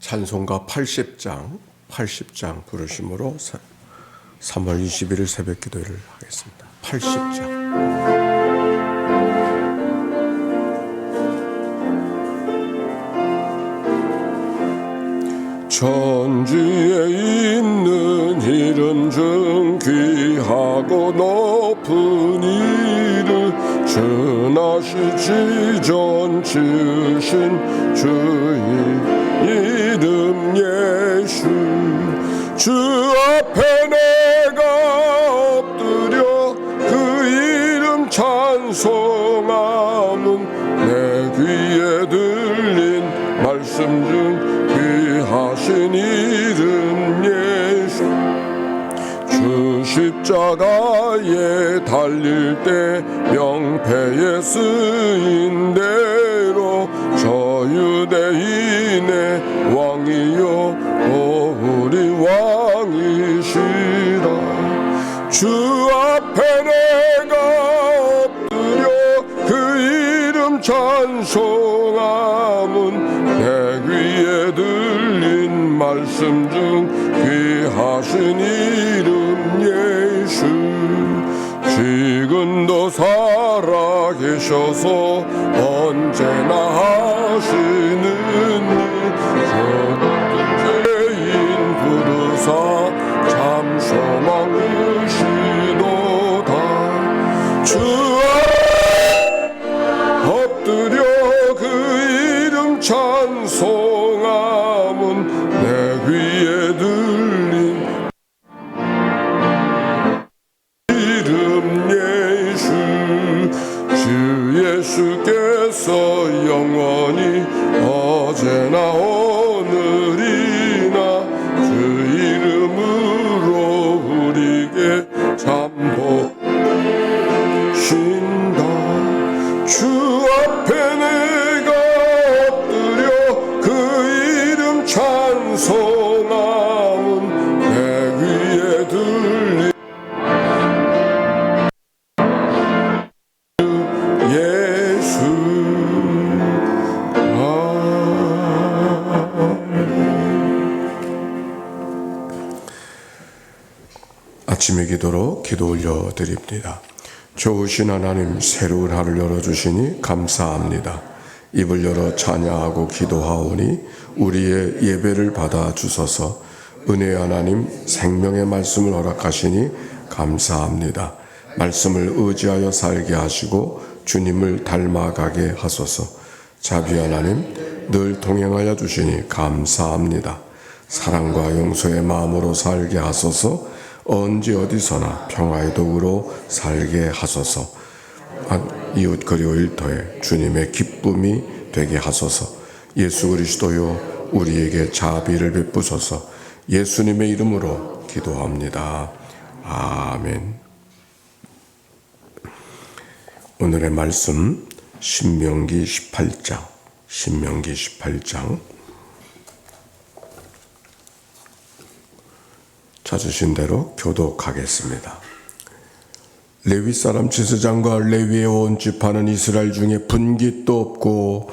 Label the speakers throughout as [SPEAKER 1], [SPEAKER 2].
[SPEAKER 1] 찬송가 80장 부르심으로 3월 21일 새벽 기도를 하겠습니다. 80장. 천지에 있는 이름 중 귀하고 높은 이름, 전하시지 전 지으신 주의 이름 예수. 주 앞에 내가 엎드려 그 이름 찬송함은 내 귀에 들린 말씀 중 귀하신 이름 예수. 주 십자가에 달릴 때 명패에 쓰인 대로 저 유대인의 왕이요 우리 왕이시라. 주 앞에 내가 엎드려 그 이름 찬송함은 내 귀에 들린 말씀 중 귀하신 이름 예수. 지금도 살아계셔서 언제나 하시는 죄인 부르사 참 소망 주시도다. 주 엎드려 그 이름 찬송함은 내 귀에 들린 이름 예수. 주 예수께서 영원히 어제나 오늘이나 그 이름으로 우리에게 참복신다. 주 앞에 내가 엎드려 그 이름 찬송함은 내 귀에 들린 예수. 아침의 기도로 기도 올려드립니다. 좋으신 하나님, 새로운 하루를 열어주시니 감사합니다. 입을 열어 찬양하고 기도하오니 우리의 예배를 받아주소서. 은혜의 하나님, 생명의 말씀을 허락하시니 감사합니다. 말씀을 의지하여 살게 하시고 주님을 닮아가게 하소서. 자비 하나님, 늘 동행하여 주시니 감사합니다. 사랑과 용서의 마음으로 살게 하소서. 언제 어디서나 평화의 도구로 살게 하소서. 이웃 그리워 일터에 주님의 기쁨이 되게 하소서. 예수 그리스도여, 우리에게 자비를 베푸소서. 예수님의 이름으로 기도합니다. 아멘. 오늘의 말씀 신명기 18장 찾으신 대로 교독하겠습니다. 레위 사람 지스장과 레위의 온 지파는 이스라엘 중에 분깃도 없고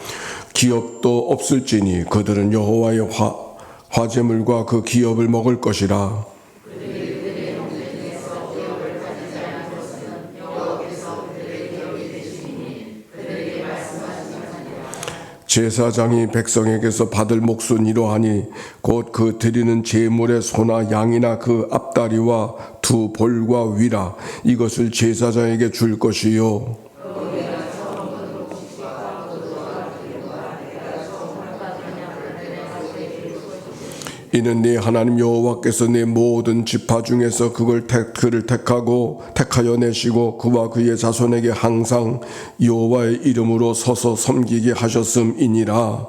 [SPEAKER 1] 기업도 없을지니 그들은 여호와의 화제물과 그 기업을 먹을 것이라. 제사장이 백성에게서 받을 몫은 이러하니 곧 그 드리는 제물의 소나 양이나 그 앞다리와 두 볼과 위라. 이것을 제사장에게 줄 것이요. 이는 네 하나님 여호와께서 네 모든 지파 중에서 그를 택하여 내시고 그와 그의 자손에게 항상 여호와의 이름으로 서서 섬기게 하셨음이니라.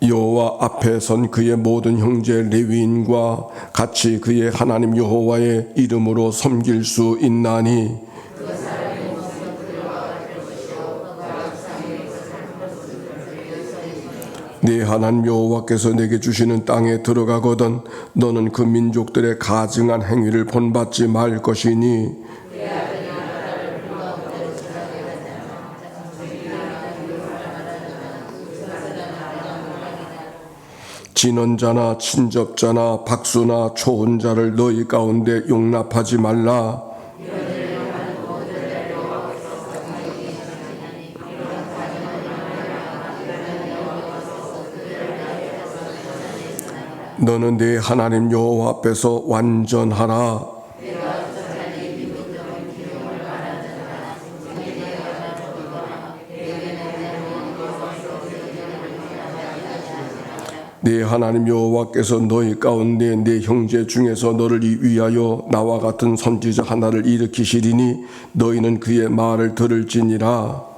[SPEAKER 1] 여호와 앞에 선 그의 모든 형제 레위인과 같이 그의 하나님 여호와의 이름으로 섬길 수 있나니, 네 하나님 여호와께서 내게 주시는 땅에 들어가거든 너는 그 민족들의 가증한 행위를 본받지 말 것이니 진언자나 친접자나 박수나 초혼자를 너희 가운데 용납하지 말라. 너는 네 하나님 여호와 앞에서 완전하라. 네 하나님 여호와께서 너희 가운데 네 형제 중에서 너를 위하여 나와 같은 선지자 하나를 일으키시리니 너희는 그의 말을 들을지니라.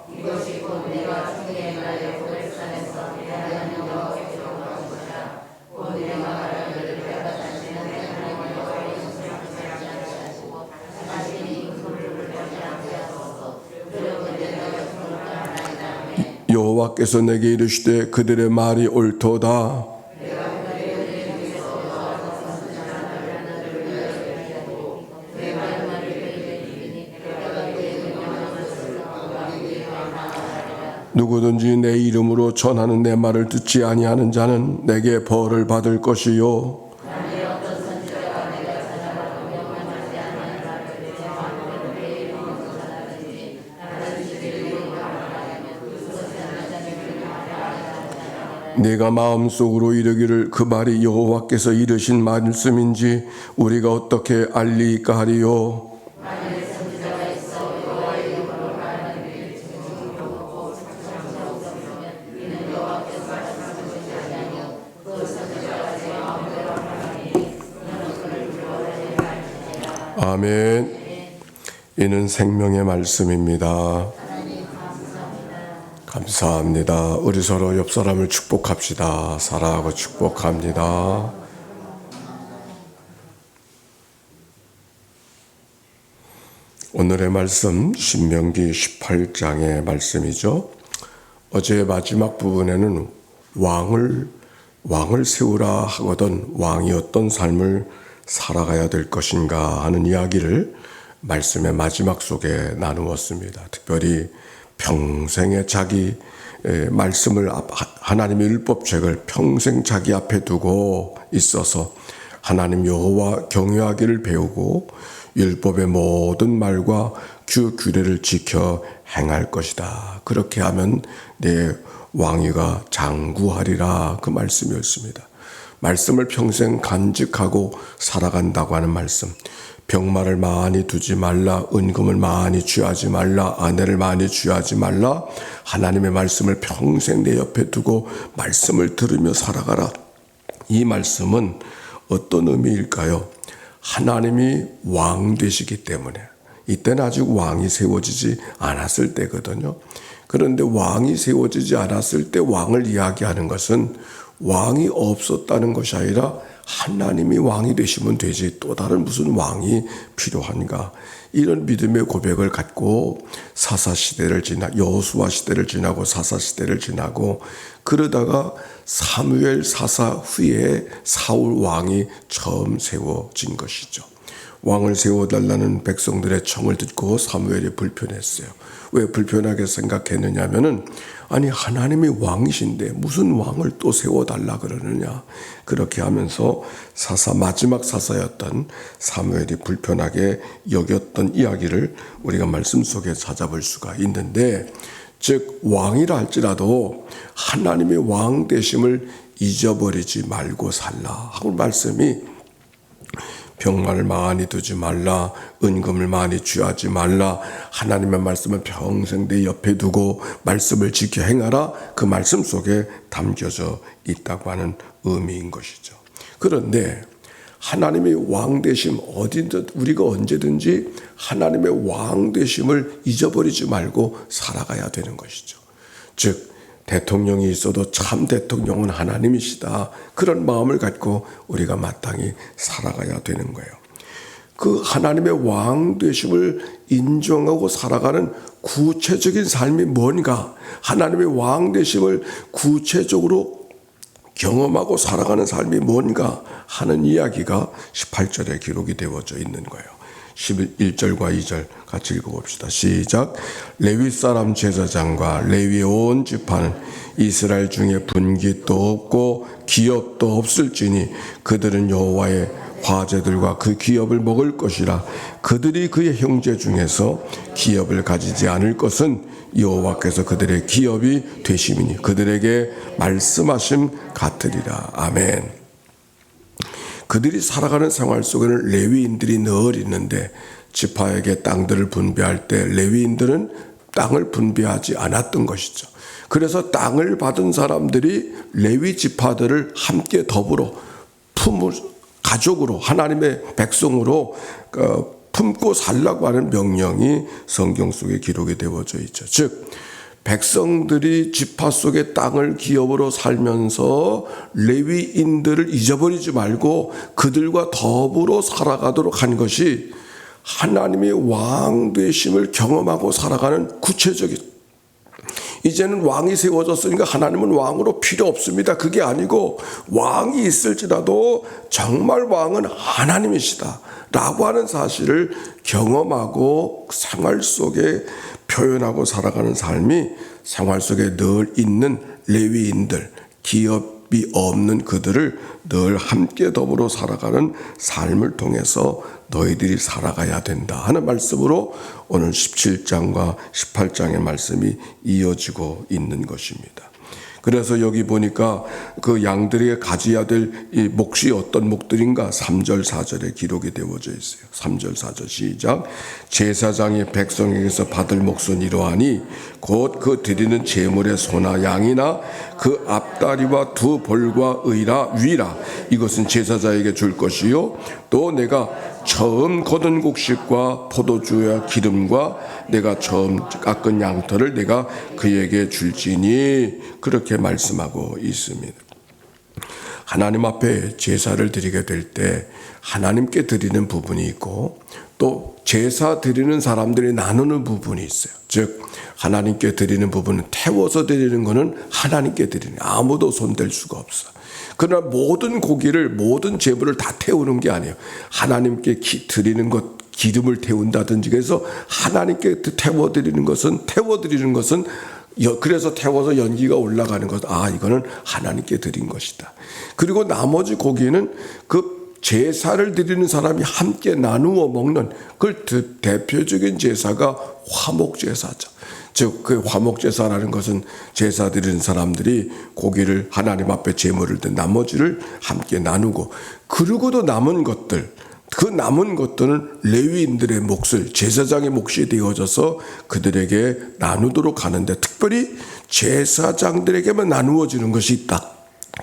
[SPEAKER 1] 여호와께서 내게 이르시되 그들의 말이 옳도다. 누구든지 내 이름으로 전하는 내 말을 듣지 아니하는 자는 내게 벌을 받을 것이요 내가 마음속으로 이르기를 그 말이 여호와께서 이르신 말씀인지 우리가 어떻게 알리까 하리요. 아멘. 이는 생명의 말씀입니다. 감사합니다. 우리 서로 옆 사람을 축복합시다. 사랑하고 축복합니다. 오늘의 말씀 신명기 18장의 말씀이죠. 어제 마지막 부분에는 왕을 세우라 하거든 왕이 어떤 삶을 살아가야 될 것인가 하는 이야기를 말씀의 마지막 속에 나누었습니다. 특별히 평생에 자기 말씀을 하나님의 율법책을 평생 자기 앞에 두고 있어서 하나님 여호와 경외하기를 배우고 율법의 모든 말과 규례를 지켜 행할 것이다. 그렇게 하면 내 왕위가 장구하리라 그 말씀이었습니다. 말씀을 평생 간직하고 살아간다고 하는 말씀. 병마를 많이 두지 말라, 은금을 많이 취하지 말라, 아내를 많이 취하지 말라, 하나님의 말씀을 평생 내 옆에 두고 말씀을 들으며 살아가라. 이 말씀은 어떤 의미일까요? 하나님이 왕 되시기 때문에 이때는 아직 왕이 세워지지 않았을 때거든요. 그런데 왕이 세워지지 않았을 때 왕을 이야기하는 것은 왕이 없었다는 것이 아니라 하나님이 왕이 되시면 되지 또 다른 무슨 왕이 필요한가. 이런 믿음의 고백을 갖고 사사시대를 여호수아 시대를 지나고 사사시대를 지나고 그러다가 사무엘 사사 후에 사울 왕이 처음 세워진 것이죠. 왕을 세워달라는 백성들의 청을 듣고 사무엘이 불편했어요. 왜 불편하게 생각했느냐 하면은 아니 하나님이 왕이신데 무슨 왕을 또 세워달라 그러느냐. 그렇게 하면서 마지막 사사였던 사무엘이 불편하게 여겼던 이야기를 우리가 말씀 속에 찾아볼 수가 있는데, 즉 왕이라 할지라도 하나님의 왕 되심을 잊어버리지 말고 살라 하고 말씀이 병마를 많이 두지 말라, 은금을 많이 취하지 말라, 하나님의 말씀을 평생 내 옆에 두고 말씀을 지켜 행하라. 그 말씀 속에 담겨져 있다고 하는 의미인 것이죠. 그런데 하나님의 왕 되심 어디든 우리가 언제든지 하나님의 왕 되심을 잊어버리지 말고 살아가야 되는 것이죠. 즉 대통령이 있어도 참 대통령은 하나님이시다. 그런 마음을 갖고 우리가 마땅히 살아가야 되는 거예요. 그 하나님의 왕 되심을 인정하고 살아가는 구체적인 삶이 뭔가, 하나님의 왕 되심을 구체적으로 경험하고 살아가는 삶이 뭔가 하는 이야기가 18절에 기록이 되어져 있는 거예요. 11절과 2절 같이 읽어봅시다. 시작. 레위 사람 제사장과 레위의 온 지파는 이스라엘 중에 분깃도 없고 기업도 없을지니 그들은 여호와의 화제들과 그 기업을 먹을 것이라. 그들이 그의 형제 중에서 기업을 가지지 않을 것은 여호와께서 그들의 기업이 되심이니 그들에게 말씀하심 같으리라. 아멘. 그들이 살아가는 생활 속에는 레위인들이 늘 있는데 지파에게 땅들을 분배할 때 레위인들은 땅을 분배하지 않았던 것이죠. 그래서 땅을 받은 사람들이 레위 지파들을 함께 더불어 가족으로 하나님의 백성으로 품고 살라고 하는 명령이 성경 속에 기록이 되어져 있죠. 즉 백성들이 지파 속의 땅을 기업으로 살면서 레위인들을 잊어버리지 말고 그들과 더불어 살아가도록 한 것이 하나님의 왕 되심을 경험하고 살아가는 구체적인, 이제는 왕이 세워졌으니까 하나님은 왕으로 필요 없습니다. 그게 아니고 왕이 있을지라도 정말 왕은 하나님이시다 라고 하는 사실을 경험하고 생활 속에 표현하고 살아가는 삶이 생활 속에 늘 있는 레위인들, 기업이 없는 그들을 늘 함께 더불어 살아가는 삶을 통해서 너희들이 살아가야 된다 하는 말씀으로 오늘 17장과 18장의 말씀이 이어지고 있는 것입니다. 그래서 여기 보니까 그 양들에게 가져야 될 이 몫이 어떤 몫들인가 3절 4절에 기록이 되어져 있어요. 3절 4절 시작. 제사장이 백성에게서 받을 몫은 이러하니 곧 그 드리는 제물의 소나 양이나 그 앞다리와 두 볼과 위라 이것은 제사장에게 줄 것이요 또 내가 처음 거둔 곡식과 포도주와 기름과 내가 처음 깎은 양털을 내가 그에게 줄지니 그렇게 말씀하고 있습니다. 하나님 앞에 제사를 드리게 될 때 하나님께 드리는 부분이 있고 또 제사 드리는 사람들이 나누는 부분이 있어요. 즉 하나님께 드리는 부분은 태워서 드리는 것은 하나님께 드리는, 아무도 손댈 수가 없어. 그러나 모든 고기를, 모든 제물을 다 태우는 게 아니에요. 하나님께 드리는 것, 기름을 태운다든지 해서 하나님께 태워드리는 것은 그래서 태워서 연기가 올라가는 것, 이거는 하나님께 드린 것이다. 그리고 나머지 고기는 그 제사를 드리는 사람이 함께 나누어 먹는 그 대표적인 제사가 화목제사죠. 즉 그 화목제사라는 것은 제사 드리는 사람들이 고기를 하나님 앞에 제물을 든 나머지를 함께 나누고, 그러고도 남은 것들, 그 남은 것들은 레위인들의 몫을, 제사장의 몫이 되어져서 그들에게 나누도록 하는데, 특별히 제사장들에게만 나누어지는 것이 있다.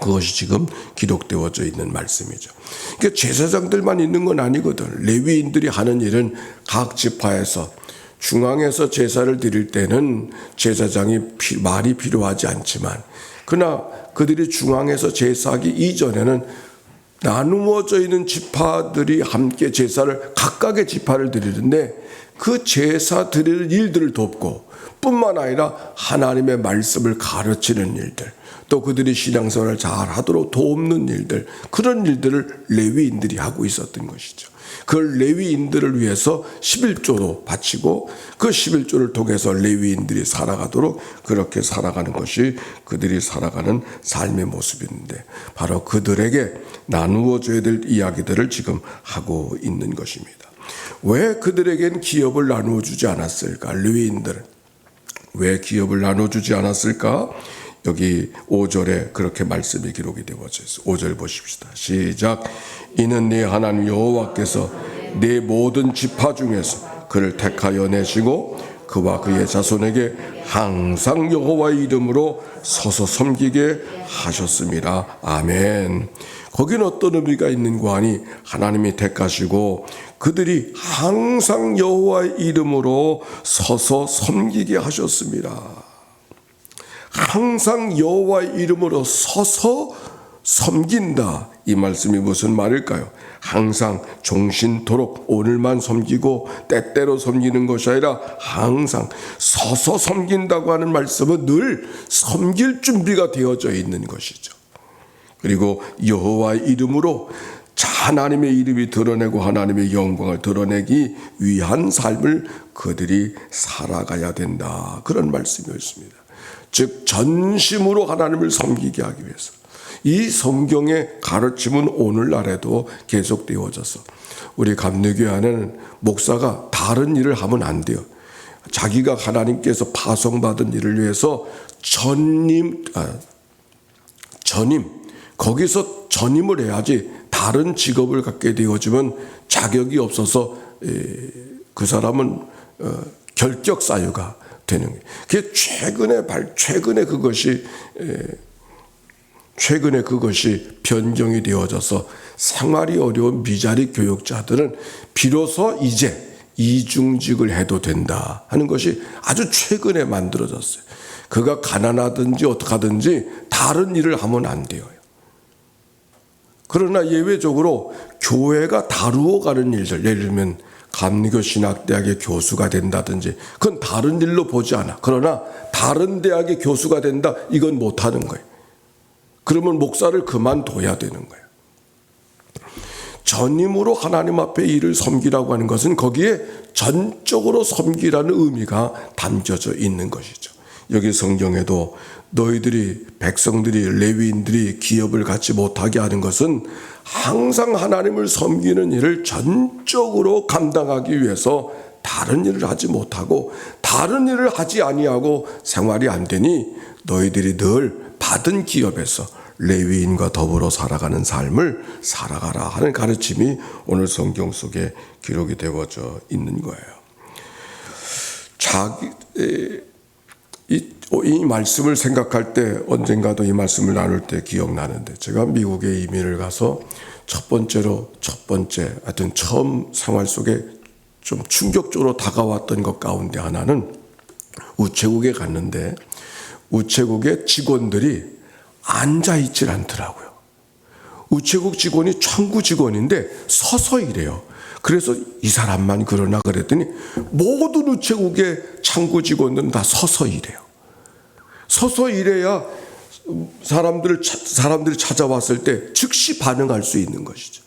[SPEAKER 1] 그것이 지금 기록되어져 있는 말씀이죠. 그러니까 제사장들만 있는 건 아니거든. 레위인들이 하는 일은 각 지파에서, 중앙에서 제사를 드릴 때는 제사장이 말이 필요하지 않지만, 그러나 그들이 중앙에서 제사하기 이전에는 나누어져 있는 지파들이 함께 제사를, 각각의 지파를 드리는데 그 제사 드리는 일들을 돕고, 뿐만 아니라 하나님의 말씀을 가르치는 일들, 또 그들이 신앙생활을 잘 하도록 돕는 일들, 그런 일들을 레위인들이 하고 있었던 것이죠. 그 레위인들을 위해서 11조로 바치고 그 11조를 통해서 레위인들이 살아가도록 그렇게 살아가는 것이 그들이 살아가는 삶의 모습인데, 바로 그들에게 나누어줘야 될 이야기들을 지금 하고 있는 것입니다. 왜 그들에겐 기업을 나누어주지 않았을까? 레위인들은 왜 기업을 나눠주지 않았을까? 여기 5절에 그렇게 말씀이 기록이 되어져 있어요. 5절 보십시다. 시작. 이는 네 하나님 여호와께서 네 모든 지파 중에서 그를 택하여 내시고 그와 그의 자손에게 항상 여호와의 이름으로 서서 섬기게 하셨습니다. 아멘. 거기는 어떤 의미가 있는가 하니, 하나님이 택하시고 그들이 항상 여호와의 이름으로 서서 섬기게 하셨습니다. 항상 여호와의 이름으로 서서 섬긴다. 이 말씀이 무슨 말일까요? 항상 종신토록 오늘만 섬기고 때때로 섬기는 것이 아니라 항상 서서 섬긴다고 하는 말씀은 늘 섬길 준비가 되어져 있는 것이죠. 그리고 여호와의 이름으로 하나님의 이름이 드러내고 하나님의 영광을 드러내기 위한 삶을 그들이 살아가야 된다. 그런 말씀이었습니다. 즉 전심으로 하나님을 섬기게 하기 위해서. 이 성경의 가르침은 오늘날에도 계속되어져서 우리 감리교회 안에는 목사가 다른 일을 하면 안 돼요. 자기가 하나님께서 파송받은 일을 위해서 전임 거기서 전임을 해야지 다른 직업을 갖게 되어지면 자격이 없어서 그 사람은 결격 사유가 되는 거예요. 그게 최근에 그것이 변경이 되어져서 생활이 어려운 미자리 교육자들은 비로소 이제 이중직을 해도 된다 하는 것이 아주 최근에 만들어졌어요. 그가 가난하든지 어떻게 하든지 다른 일을 하면 안 돼요. 그러나 예외적으로 교회가 다루어 가는 일들, 예를 들면 감리교 신학대학의 교수가 된다든지 그건 다른 일로 보지 않아. 그러나 다른 대학의 교수가 된다, 이건 못하는 거예요. 그러면 목사를 그만둬야 되는 거예요. 전임으로 하나님 앞에 일을 섬기라고 하는 것은 거기에 전적으로 섬기라는 의미가 담겨져 있는 것이죠. 여기 성경에도 너희들이 백성들이 레위인들이 기업을 갖지 못하게 하는 것은 항상 하나님을 섬기는 일을 전적으로 감당하기 위해서 다른 일을 하지 못하고 다른 일을 하지 아니하고 생활이 안 되니 너희들이 늘 받은 기업에서 레위인과 더불어 살아가는 삶을 살아가라 하는 가르침이 오늘 성경 속에 기록이 되어져 있는 거예요. 이 말씀을 생각할 때 언젠가도 이 말씀을 나눌 때 기억나는데, 제가 미국에 이민을 가서 첫 번째 하여튼 처음 생활 속에 좀 충격적으로 다가왔던 것 가운데 하나는 우체국에 갔는데 우체국의 직원들이 앉아있질 않더라고요. 우체국 직원이 창구 직원인데 서서 일해요. 그래서 이 사람만 그러나 그랬더니 모든 우체국의 창구 직원들은 다 서서 일해요. 서서 일해야 사람들이 찾아왔을 때 즉시 반응할 수 있는 것이죠.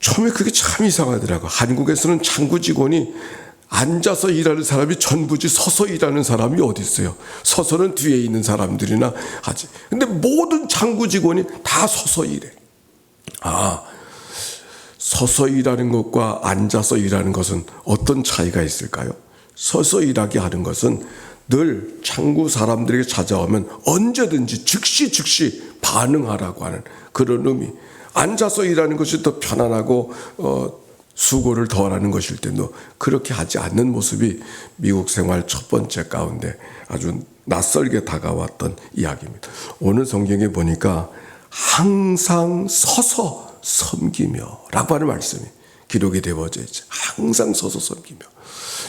[SPEAKER 1] 처음에 그게 참 이상하더라고요. 한국에서는 창구 직원이 앉아서 일하는 사람이 전부지 서서 일하는 사람이 어디 있어요. 서서는 뒤에 있는 사람들이나 하지. 근데 모든 창구 직원이 다 서서 일해. 서서 일하는 것과 앉아서 일하는 것은 어떤 차이가 있을까요? 서서 일하게 하는 것은 늘 창구 사람들에게 찾아오면 언제든지 즉시 반응하라고 하는 그런 의미. 앉아서 일하는 것이 더 편안하고 수고를 덜하는 것일 때도 그렇게 하지 않는 모습이 미국 생활 첫 번째 가운데 아주 낯설게 다가왔던 이야기입니다. 오늘 성경에 보니까 항상 서서 섬기며 라고 하는 말씀이 기록이 되어져 있죠. 항상 서서 섬기며.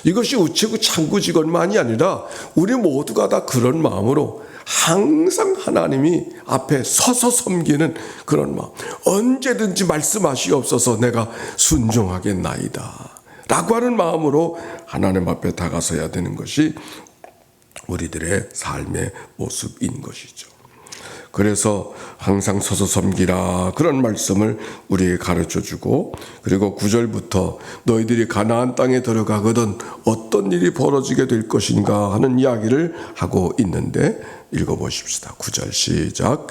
[SPEAKER 1] 이것이 우체국 창구 직원만이 아니라 우리 모두가 다 그런 마음으로 항상 하나님이 앞에 서서 섬기는 그런 마음. 언제든지 말씀하시옵소서 내가 순종하겠나이다 라고 하는 마음으로 하나님 앞에 다가서야 되는 것이 우리들의 삶의 모습인 것이죠. 그래서 항상 서서 섬기라 그런 말씀을 우리에게 가르쳐주고, 그리고 9절부터 너희들이 가나안 땅에 들어가거든 어떤 일이 벌어지게 될 것인가 하는 이야기를 하고 있는데 읽어보십시다. 9절 시작.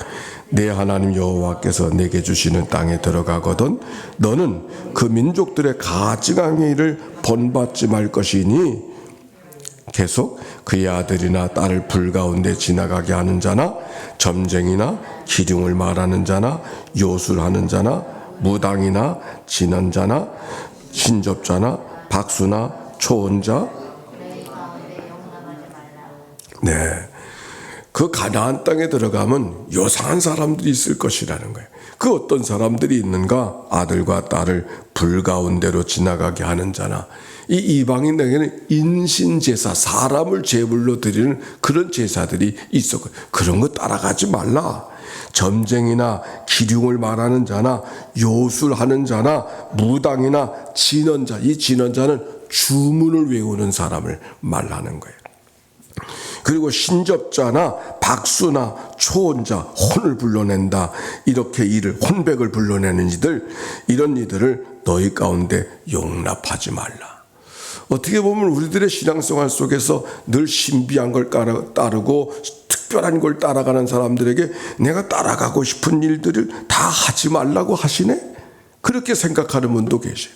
[SPEAKER 1] 내 하나님 여호와께서 내게 주시는 땅에 들어가거든 너는 그 민족들의 가증한 일을 본받지 말 것이니 계속 그의 아들이나 딸을 불 가운데 지나가게 하는 자나 점쟁이나 기둥을 말하는 자나 요술하는 자나 무당이나 진언자나 신접자나 박수나 초혼자, 그 가나안 땅에 들어가면 요상한 사람들이 있을 것이라는 거예요. 그 어떤 사람들이 있는가? 아들과 딸을 불 가운데로 지나가게 하는 자나, 이 이방인에게는 인신제사, 사람을 제물로 드리는 그런 제사들이 있었고 그런 거 따라가지 말라. 점쟁이나 기륭을 말하는 자나 요술하는 자나 무당이나 진언자, 이 진언자는 주문을 외우는 사람을 말하는 거예요. 그리고 신접자나 박수나 초혼자, 혼을 불러낸다. 이렇게 혼백을 불러내는 이들, 이런 이들을 너희 가운데 용납하지 말라. 어떻게 보면 우리들의 신앙생활 속에서 늘 신비한 걸 따르고 특별한 걸 따라가는 사람들에게 내가 따라가고 싶은 일들을 다 하지 말라고 하시네? 그렇게 생각하는 분도 계세요.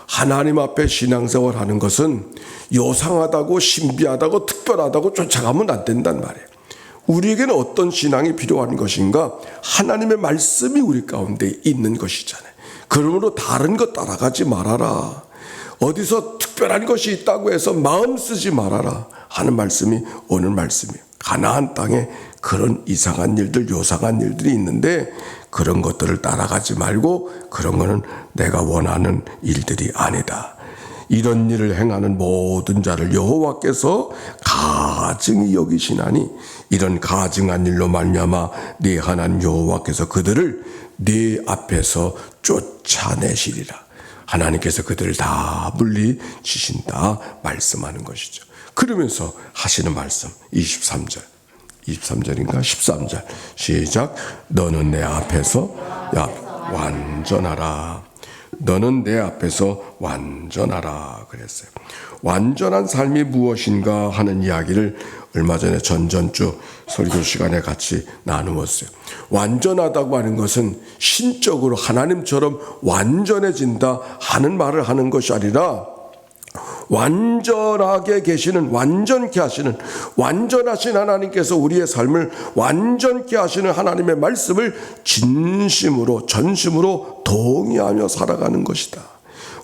[SPEAKER 1] 하나님 앞에 신앙생활 하는 것은 요상하다고 신비하다고 특별하다고 쫓아가면 안 된단 말이에요. 우리에게는 어떤 신앙이 필요한 것인가? 하나님의 말씀이 우리 가운데 있는 것이잖아요. 그러므로 다른 것 따라가지 말아라. 어디서 특별한 것이 있다고 해서 마음 쓰지 말아라 하는 말씀이 오늘 말씀이에요. 가나안 땅에 그런 이상한 일들, 요상한 일들이 있는데 그런 것들을 따라가지 말고 그런 거는 내가 원하는 일들이 아니다. 이런 일을 행하는 모든 자를 여호와께서 가증히 여기시나니 이런 가증한 일로 말미암아 네 하나님 여호와께서 그들을 네 앞에서 쫓아내시리라. 하나님께서 그들을 다 물리치신다 말씀하는 것이죠. 그러면서 하시는 말씀 23절인가 13절 시작. 너는 내 앞에서 완전하라. 너는 내 앞에서 완전하라 그랬어요. 완전한 삶이 무엇인가 하는 이야기를 얼마 전에 전전주 설교 시간에 같이 나누었어요. 완전하다고 하는 것은 신적으로 하나님처럼 완전해진다 하는 말을 하는 것이 아니라 완전하게 계시는, 완전케 하시는, 완전하신 하나님께서 우리의 삶을 완전케 하시는 하나님의 말씀을 진심으로 전심으로 동의하며 살아가는 것이다.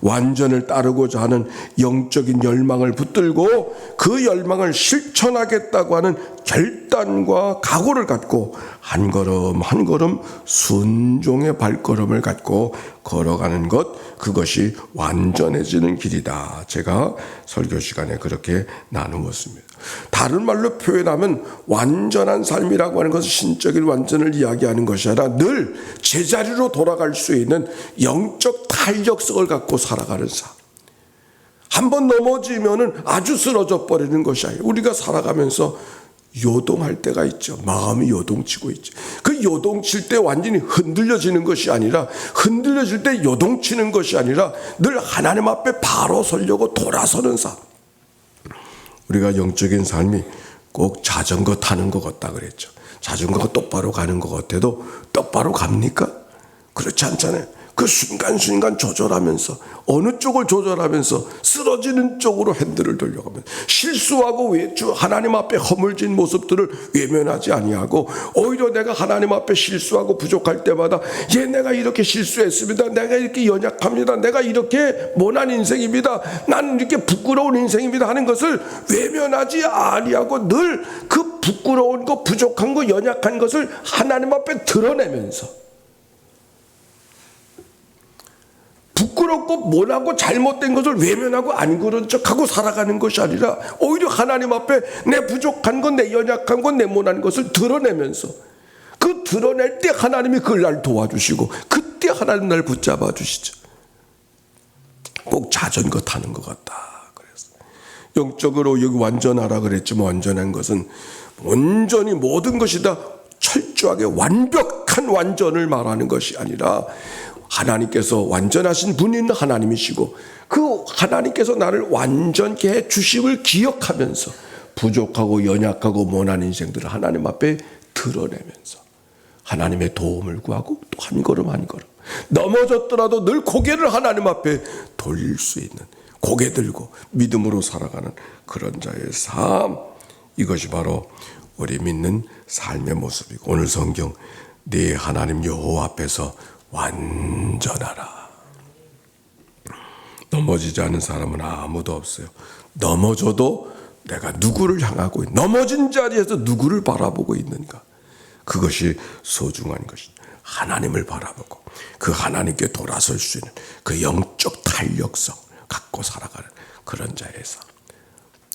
[SPEAKER 1] 완전을 따르고자 하는 영적인 열망을 붙들고 그 열망을 실천하겠다고 하는 결단과 각오를 갖고 한 걸음 한 걸음 순종의 발걸음을 갖고 걸어가는 것, 그것이 완전해지는 길이다. 제가 설교 시간에 그렇게 나누었습니다. 다른 말로 표현하면 완전한 삶이라고 하는 것은 신적인 완전을 이야기하는 것이 아니라 늘 제자리로 돌아갈 수 있는 영적 탄력성을 갖고 살아가는 삶. 한번 넘어지면은 아주 쓰러져 버리는 것이 아니에요. 우리가 살아가면서 요동할 때가 있죠. 마음이 요동치고 있죠. 그 요동칠 때 완전히 흔들려지는 것이 아니라, 흔들려질 때 요동치는 것이 아니라 늘 하나님 앞에 바로 서려고 돌아서는 삶. 우리가 영적인 삶이 꼭 자전거 타는 것 같다 그랬죠. 자전거가 똑바로 가는 것 같아도 똑바로 갑니까? 그렇지 않잖아요. 그 순간순간 조절하면서, 어느 쪽을 조절하면서 쓰러지는 쪽으로 핸들을 돌려가면서 실수하고 하나님 앞에 허물진 모습들을 외면하지 아니하고, 오히려 내가 하나님 앞에 실수하고 부족할 때마다 내가 이렇게 실수했습니다. 내가 이렇게 연약합니다. 내가 이렇게 못난 인생입니다. 나는 이렇게 부끄러운 인생입니다 하는 것을 외면하지 아니하고 늘 그 부끄러운 거, 부족한 거, 연약한 것을 하나님 앞에 드러내면서, 부끄럽고 못하고 잘못된 것을 외면하고 안 그런 척하고 살아가는 것이 아니라 오히려 하나님 앞에 내 부족한 것, 내 연약한 것, 내 못한 것을 드러내면서, 그 드러낼 때 하나님이 그걸 날 도와주시고 그때 하나님 날 붙잡아 주시죠. 꼭 자전거 타는 것 같다 그래서 영적으로 여기 완전하라 그랬지만, 완전한 것은 온전히 모든 것이 다 철저하게 완벽한 완전을 말하는 것이 아니라 하나님께서 완전하신 분인 하나님이시고 그 하나님께서 나를 완전케 해 주심을 기억하면서 부족하고 연약하고 못난 인생들을 하나님 앞에 드러내면서 하나님의 도움을 구하고 또 한 걸음 한 걸음 넘어졌더라도 늘 고개를 하나님 앞에 돌릴 수 있는, 고개 들고 믿음으로 살아가는 그런 자의 삶, 이것이 바로 우리 믿는 삶의 모습이고, 오늘 성경 네 하나님 여호와 앞에서 완전하라. 넘어지지 않은 사람은 아무도 없어요. 넘어져도 내가 누구를 향하고 넘어진 자리에서 누구를 바라보고 있는가, 그것이 소중한 것입니다. 하나님을 바라보고 그 하나님께 돌아설 수 있는 그 영적 탄력성 갖고 살아가는 그런 자의 삶.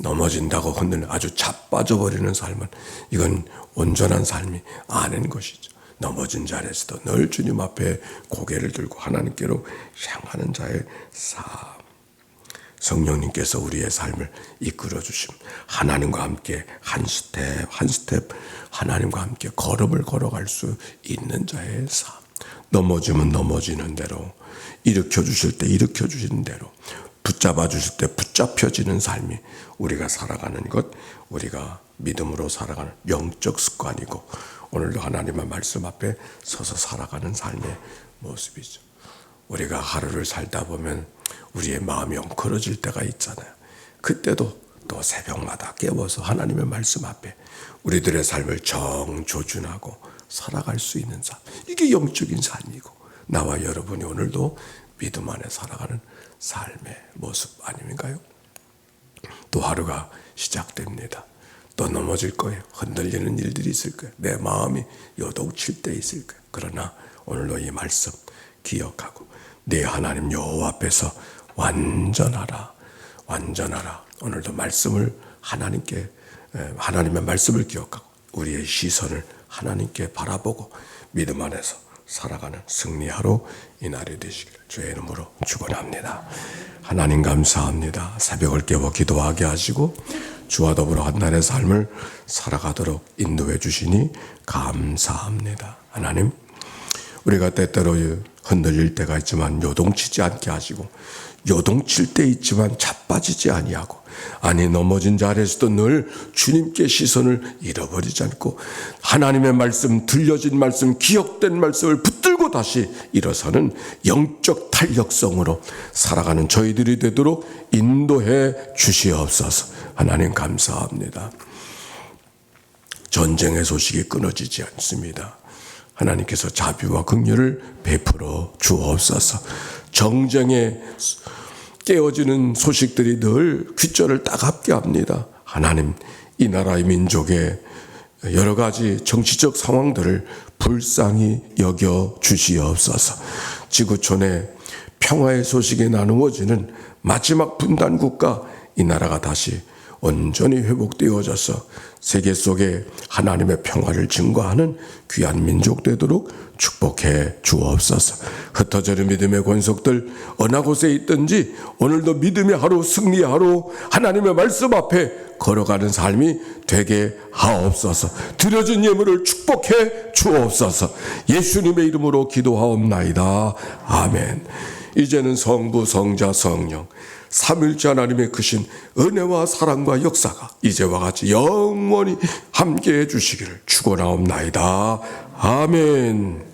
[SPEAKER 1] 넘어진다고 흔들려 아주 자빠져버리는 삶은, 이건 온전한 삶이 아닌 것이죠. 넘어진 자리에서도 늘 주님 앞에 고개를 들고 하나님께로 향하는 자의 삶. 성령님께서 우리의 삶을 이끌어 주심, 하나님과 함께 한 스텝 한 스텝 하나님과 함께 걸음을 걸어갈 수 있는 자의 삶. 넘어지면 넘어지는 대로, 일으켜 주실 때 일으켜 주시는 대로, 붙잡아 주실 때 붙잡혀지는 삶이 우리가 살아가는 것, 우리가 믿음으로 살아가는 영적 습관이고, 오늘도 하나님의 말씀 앞에 서서 살아가는 삶의 모습이죠. 우리가 하루를 살다 보면 우리의 마음이 엉클어질 때가 있잖아요. 그때도 또 새벽마다 깨워서 하나님의 말씀 앞에 우리들의 삶을 정조준하고 살아갈 수 있는 삶, 이게 영적인 삶이고, 나와 여러분이 오늘도 믿음 안에 살아가는 삶의 모습 아닌가요? 또 하루가 시작됩니다. 또 넘어질 거예요. 흔들리는 일들이 있을 거예요. 내 마음이 요동칠 때 있을 거예요. 그러나 오늘도 이 말씀 기억하고 네 하나님 여호와 앞에서 완전하라, 완전하라. 오늘도 말씀을 하나님의 말씀을 기억하고 우리의 시선을 하나님께 바라보고 믿음 안에서 살아가는 승리하러 이 날이 되시기를 주의 이름으로 축원합니다. 하나님 감사합니다. 새벽을 깨워 기도하게 하시고 주와 더불어 한 날의 삶을 살아가도록 인도해 주시니 감사합니다. 하나님, 우리가 때때로 흔들릴 때가 있지만 요동치지 않게 하시고, 요동칠 때 있지만 자빠지지 아니하고, 아니 넘어진 자리에서도 늘 주님께 시선을 잃어버리지 않고 하나님의 말씀, 들려진 말씀, 기억된 말씀을 붙들고 다시 일어서는 영적 탄력성으로 살아가는 저희들이 되도록 인도해 주시옵소서. 하나님 감사합니다. 전쟁의 소식이 끊어지지 않습니다. 하나님께서 자비와 긍휼을 베풀어 주옵소서. 정쟁에 깨어지는 소식들이 늘 귓절을 따갑게 합니다. 하나님, 이 나라의 민족의 여러 가지 정치적 상황들을 불쌍히 여겨 주시옵소서. 지구촌에 평화의 소식이 나누어지는 마지막 분단 국가, 이 나라가 다시 온전히 회복되어져서 세계 속에 하나님의 평화를 증거하는 귀한 민족 되도록 축복해 주옵소서. 흩어져는 믿음의 권속들 어느 곳에 있든지 오늘도 믿음의 하루, 승리의 하루, 하나님의 말씀 앞에 걸어가는 삶이 되게 하옵소서. 드려진 예물을 축복해 주옵소서. 예수님의 이름으로 기도하옵나이다. 아멘. 이제는 성부, 성자, 성령 삼일째 하나님의 크신 은혜와 사랑과 역사가 이제와 같이 영원히 함께해 주시기를 축원하옵나이다. 아멘.